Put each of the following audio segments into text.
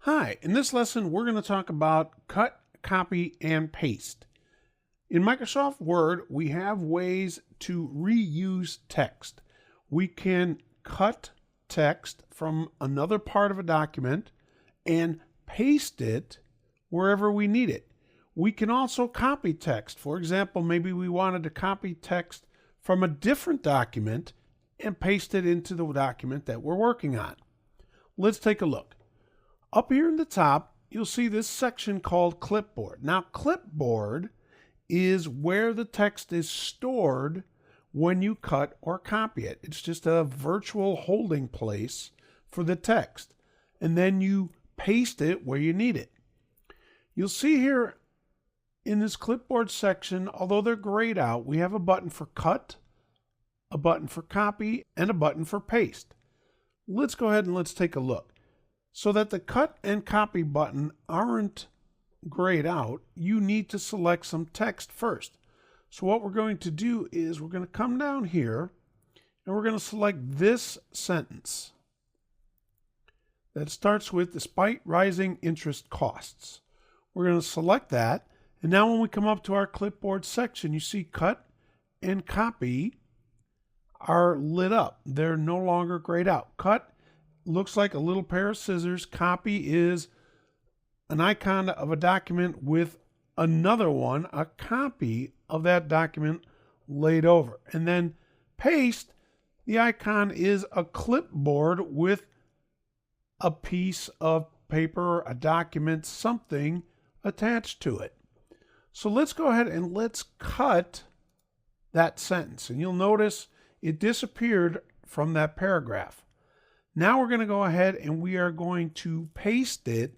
Hi, in this lesson we're going to talk about cut, copy, and paste. In Microsoft Word, we have ways to reuse text. We can cut text from another part of a document and paste it wherever we need it. We can also copy text. For example, maybe we wanted to copy text from a different document and paste it into the document that we're working on. Let's take a look. Up here in the top, you'll see this section called Clipboard. Now, Clipboard is where the text is stored when you cut or copy it. It's just a virtual holding place for the text. And then you paste it where you need it. You'll see here in this Clipboard section, although they're grayed out, we have a button for cut, a button for copy, and a button for paste. Let's go ahead and let's take a look. So that the cut and copy button aren't grayed out, you need to select some text first. So what we're going to do is we're going to come down here and we're going to select this sentence that starts with "despite rising interest costs." We're going to select that, and now when we come up to our Clipboard section, you see cut and copy are lit up. They're no longer grayed out. Cut looks like a little pair of scissors. Copy is an icon of a document with another one, a copy of that document laid over. And then paste, the icon is a clipboard with a piece of paper, a document, something attached to it. So let's go ahead and let's cut that sentence. And you'll notice it disappeared from that paragraph. Now we're going to go ahead and we are going to paste it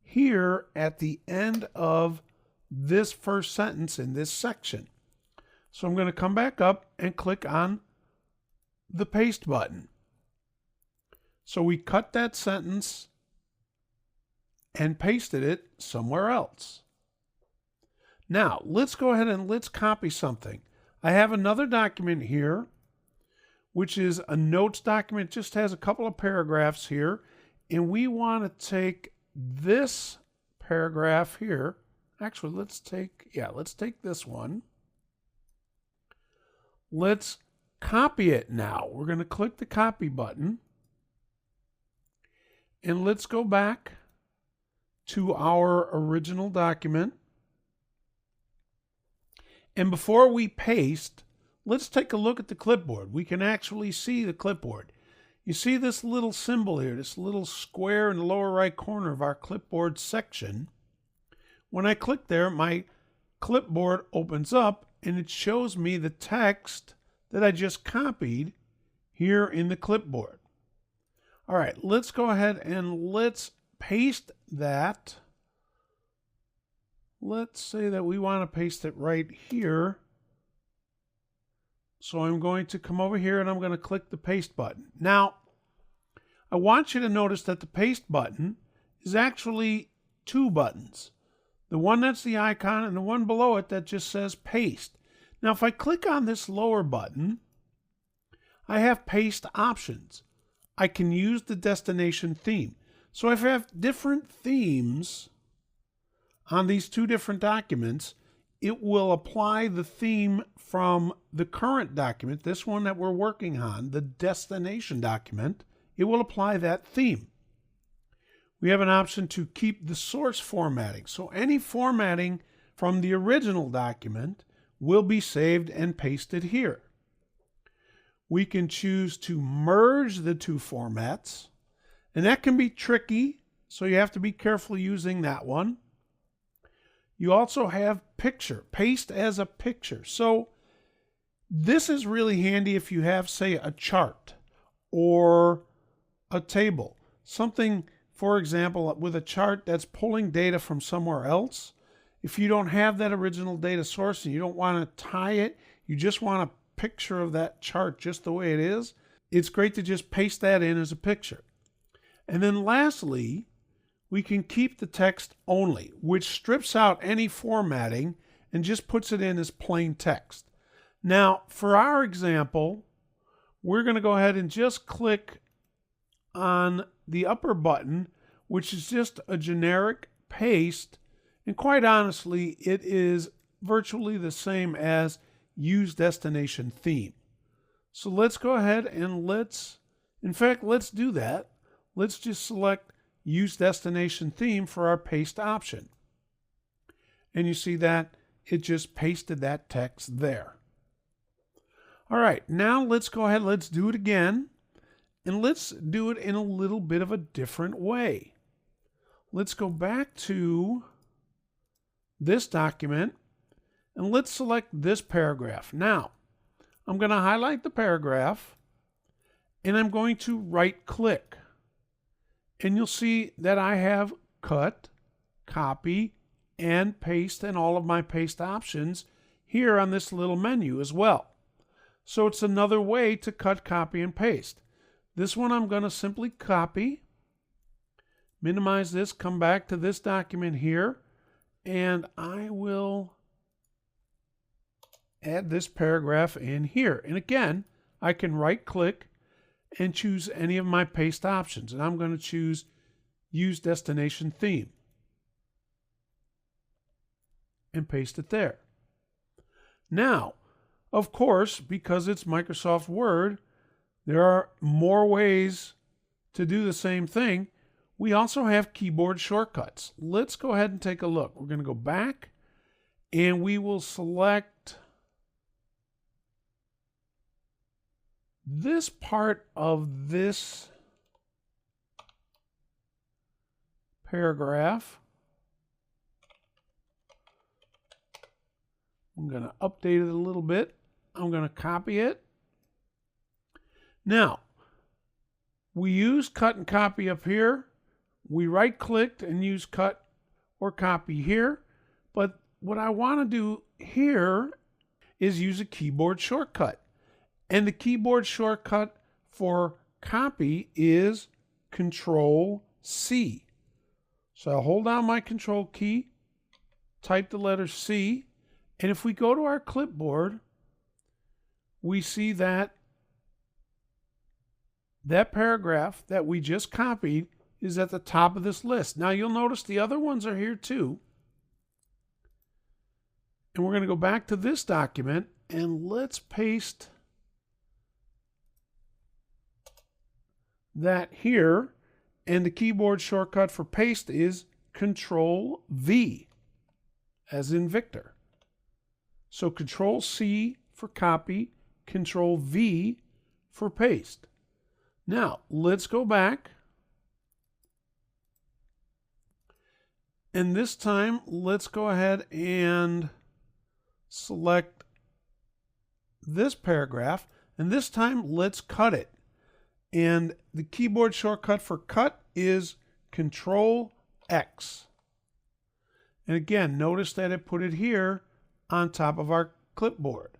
here at the end of this first sentence in this section. So I'm going to come back up and click on the paste button. So we cut that sentence and pasted it somewhere else. Now let's go ahead and let's copy something. I have another document here, which is a notes document. It just has a couple of paragraphs here. And we want to take this paragraph here. Actually, let's take this one. Let's copy it now. We're going to click the copy button. And let's go back to our original document. And before we paste, let's take a look at the clipboard. We can actually see the clipboard. You see this little symbol here, this little square in the lower right corner of our clipboard section. When I click there, my clipboard opens up and it shows me the text that I just copied here in the clipboard. All right, let's go ahead and let's paste that. Let's say that we want to paste it right here. So I'm going to come over here and I'm going to click the paste button. Now, I want you to notice that the paste button is actually two buttons. The one that's the icon and the one below it that just says paste. Now, if I click on this lower button, I have paste options. I can use the destination theme. So if I have different themes on these two different documents, it will apply the theme from the current document, this one that we're working on, the destination document. It will apply that theme. We have an option to keep the source formatting. So any formatting from the original document will be saved and pasted here. We can choose to merge the two formats, and that can be tricky, so you have to be careful using that one. You also have picture, paste as a picture. So this is really handy if you have, say, a chart or a table. Something, for example, with a chart that's pulling data from somewhere else. If you don't have that original data source and you don't want to tie it, you just want a picture of that chart just the way it is, it's great to just paste that in as a picture. And then lastly, we can keep the text only, which strips out any formatting and just puts it in as plain text. Now, for our example, we're going to go ahead and just click on the upper button which is just a generic paste. And quite honestly, it is virtually the same as use destination theme. So let's go ahead and let's do that. Let's just select use destination theme for our paste option. And you see that it just pasted that text there. All right, now let's go ahead, let's do it again. And let's do it in a little bit of a different way. Let's go back to this document and let's select this paragraph. Now, I'm going to highlight the paragraph and I'm going to right click. And you'll see that I have cut, copy, and paste and all of my paste options here on this little menu as well. So it's another way to cut, copy, and paste. This one I'm going to simply copy, minimize this, come back to this document here, and I will add this paragraph in here. And again, I can right click and choose any of my paste options. And I'm going to choose use destination theme and paste it there. Now, of course, because it's Microsoft Word, there are more ways to do the same thing. We also have keyboard shortcuts. Let's go ahead and take a look. We're going to go back and we will select this part of this paragraph. I'm going to update it a little bit. I'm going to copy it. Now, we use cut and copy up here. We right-clicked and use cut or copy here. But what I want to do here is use a keyboard shortcut. And the keyboard shortcut for copy is Control-C. So I'll hold down my Control key, type the letter C, and if we go to our clipboard, we see that that paragraph that we just copied is at the top of this list. Now you'll notice the other ones are here too. And we're going to go back to this document and let's paste that here. And the keyboard shortcut for paste is Control-V, as in Victor. So Control-C for copy, Control-V for paste. Now, let's go back. And this time, let's go ahead and select this paragraph. And this time, let's cut it. And the keyboard shortcut for cut is Control-X. And again, notice that it put it here on top of our clipboard.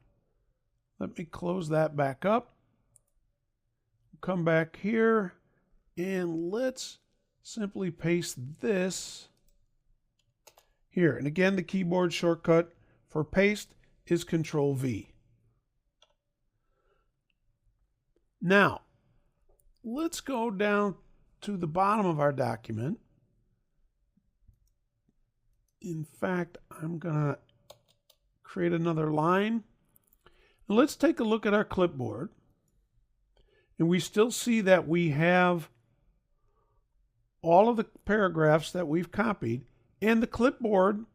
Let me close that back up. Come back here and let's simply paste this here. And again, the keyboard shortcut for paste is Control-V. Now, let's go down to the bottom of our document. In fact, I'm going to create another line. And let's take a look at our clipboard. And we still see that we have all of the paragraphs that we've copied. And the clipboard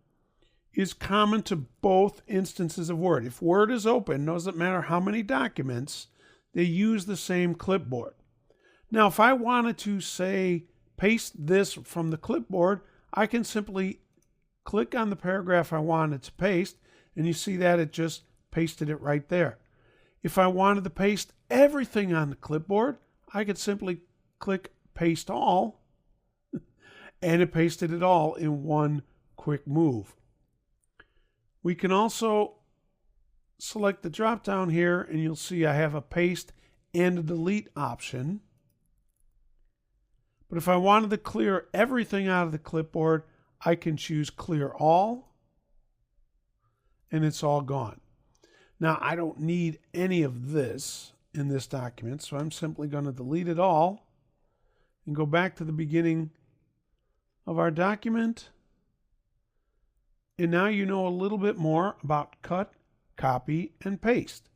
is common to both instances of Word. If Word is open, it doesn't matter how many documents, they use the same clipboard. Now, if I wanted to, say, paste this from the clipboard, I can simply click on the paragraph I wanted to paste, and you see that it just pasted it right there. If I wanted to paste everything on the clipboard, I could simply click Paste All, and it pasted it all in one quick move. We can also select the drop down here, and you'll see I have a Paste and a Delete option. But if I wanted to clear everything out of the clipboard, I can choose Clear All, and it's all gone. Now, I don't need any of this in this document, so I'm simply going to delete it all and go back to the beginning of our document. And now you know a little bit more about cut, copy, and paste.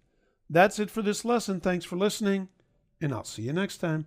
That's it for this lesson. Thanks for listening, and I'll see you next time.